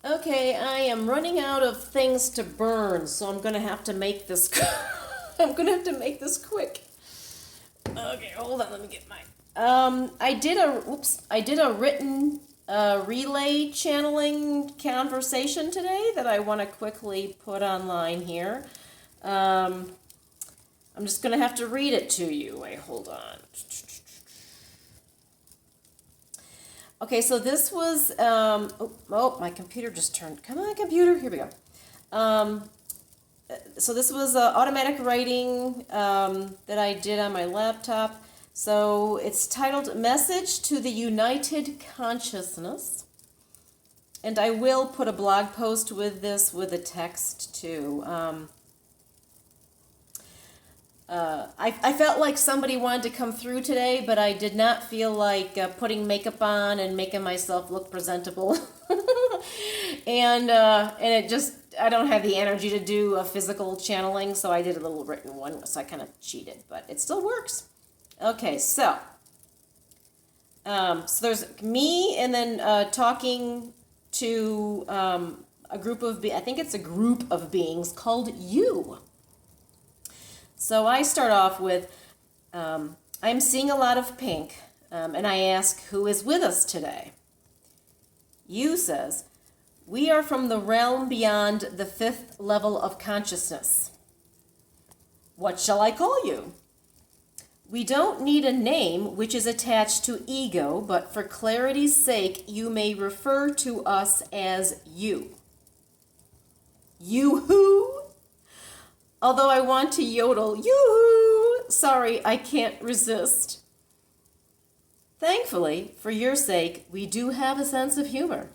Okay, I am running out of things to burn, so I'm gonna have to make this. I'm gonna have to make this quick. Okay, hold on. Let me get mine. I did a. Oops. I did a written relay channeling conversation today that I want to quickly put online here. I'm just gonna have to read it to you. Wait, hold on. Okay, so this was, my computer just turned, come on, computer, here we go. So this was automatic writing that I did on my laptop. So it's titled Message to the United Consciousness. And I will put a blog post with this with a text too. I felt like somebody wanted to come through today, but I did not feel like putting makeup on and making myself look presentable. and it just, I don't have the energy to do a physical channeling, so I did a little written one, so I kind of cheated, but it still works. Okay, so there's me and then talking to a group of, I think it's a group of beings called you. So I start off with, I'm seeing a lot of pink, and I ask, who is with us today? You says, we are from the realm beyond the 5th level of consciousness. What shall I call you? We don't need a name which is attached to ego, but for clarity's sake, you may refer to us as you. You who? Although I want to yodel, yoo-hoo! Sorry, I can't resist. Thankfully, for your sake, we do have a sense of humor.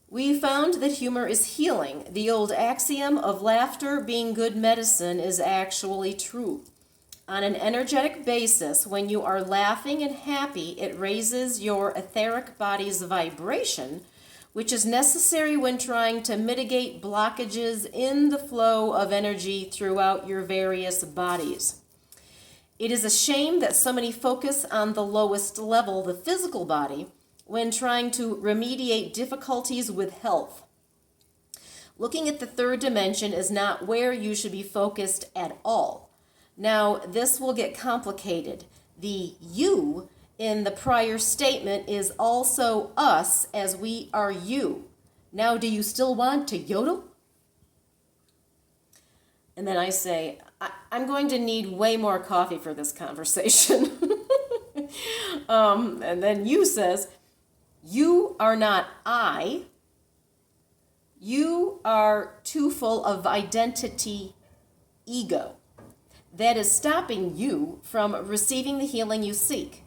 We found that humor is healing. The old axiom of laughter being good medicine is actually true. On an energetic basis, when you are laughing and happy, it raises your etheric body's vibration, which is necessary when trying to mitigate blockages in the flow of energy throughout your various bodies. It is a shame that so many focus on the lowest level, the physical body, when trying to remediate difficulties with health. Looking at the third dimension is not where you should be focused at all. Now, this will get complicated. The you in the prior statement is also us, as we are you. Now, do you still want to yodel? And then I say, I'm going to need way more coffee for this conversation. And then you says, you are not I. You are too full of identity ego. That is stopping you from receiving the healing you seek.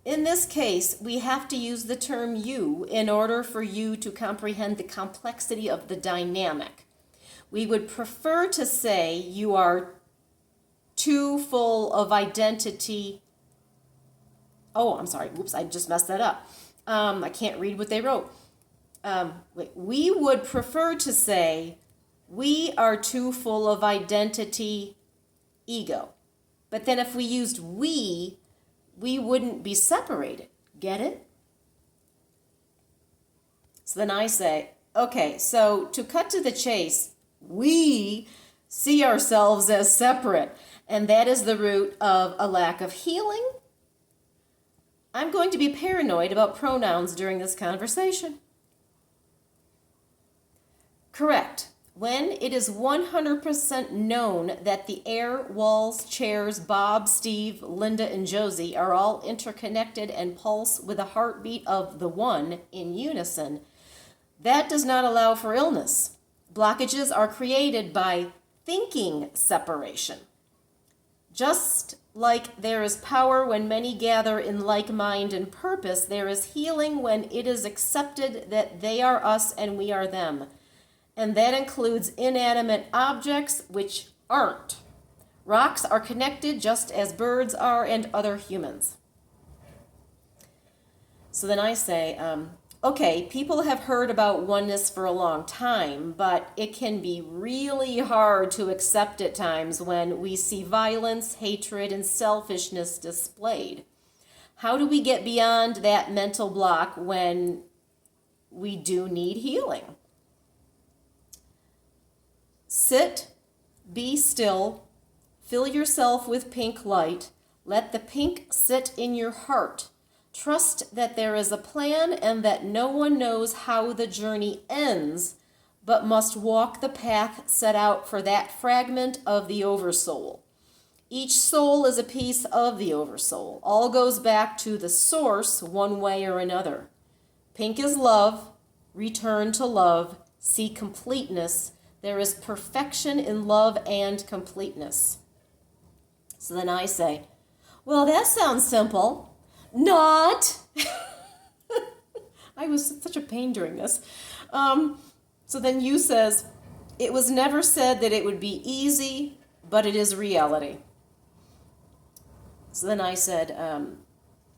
In this case, we have to use the term you in order for you to comprehend the complexity of the dynamic. We would prefer to say you are too full of identity. Oh, I'm sorry. Oops, I just messed that up. I can't read what they wrote. We would prefer to say we are too full of identity ego. But then if we used we wouldn't be separated. Get it? So then I say, okay, so to cut to the chase, we see ourselves as separate, and that is the root of a lack of healing. I'm going to be paranoid about pronouns during this conversation. Correct. When it is 100% known that the air, walls, chairs, Bob, Steve, Linda, and Josie are all interconnected and pulse with a heartbeat of the one in unison, that does not allow for illness. Blockages are created by thinking separation. Just like there is power when many gather in like mind and purpose, there is healing when it is accepted that they are us and we are them. And that includes inanimate objects which aren't. Rocks are connected just as birds are and other humans. So then I say, okay, people have heard about oneness for a long time, but it can be really hard to accept at times when we see violence, hatred, and selfishness displayed. How do we get beyond that mental block when we do need healing? Sit, be still, fill yourself with pink light. Let the pink sit in your heart. Trust that there is a plan and that no one knows how the journey ends, but must walk the path set out for that fragment of the Oversoul. Each soul is a piece of the Oversoul. All goes back to the source one way or another. Pink is love. Return to love. See completeness. There is perfection in love and completeness. So then I say, well, that sounds simple. Not. I was such a pain during this. So then you says, it was never said that it would be easy, but it is reality. So then I said,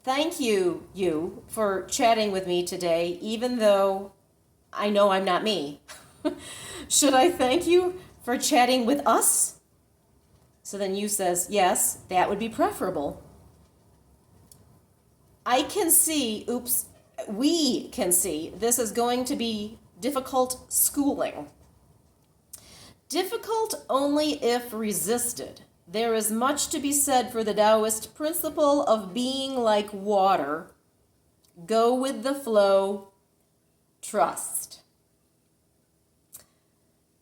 thank you, for chatting with me today, even though I know I'm not me. Should I thank you for chatting with us? So then you says, yes, that would be preferable. We can see this is going to be difficult schooling. Difficult only if resisted. There is much to be said for the Taoist principle of being like water. Go with the flow, trust.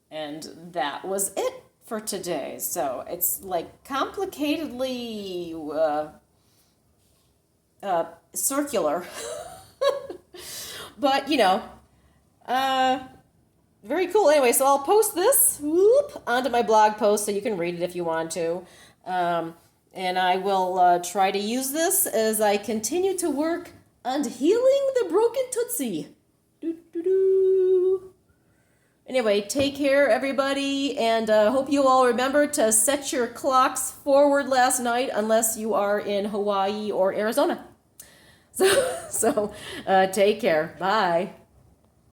And that was it for today. So it's like complicatedly circular. But, very cool. Anyway, so I'll post this onto my blog post so you can read it if you want to. And I will try to use this as I continue to work on healing the broken Tootsie. Anyway, take care, everybody, and hope you all remember to set your clocks forward last night unless you are in Hawaii or Arizona. So take care. Bye.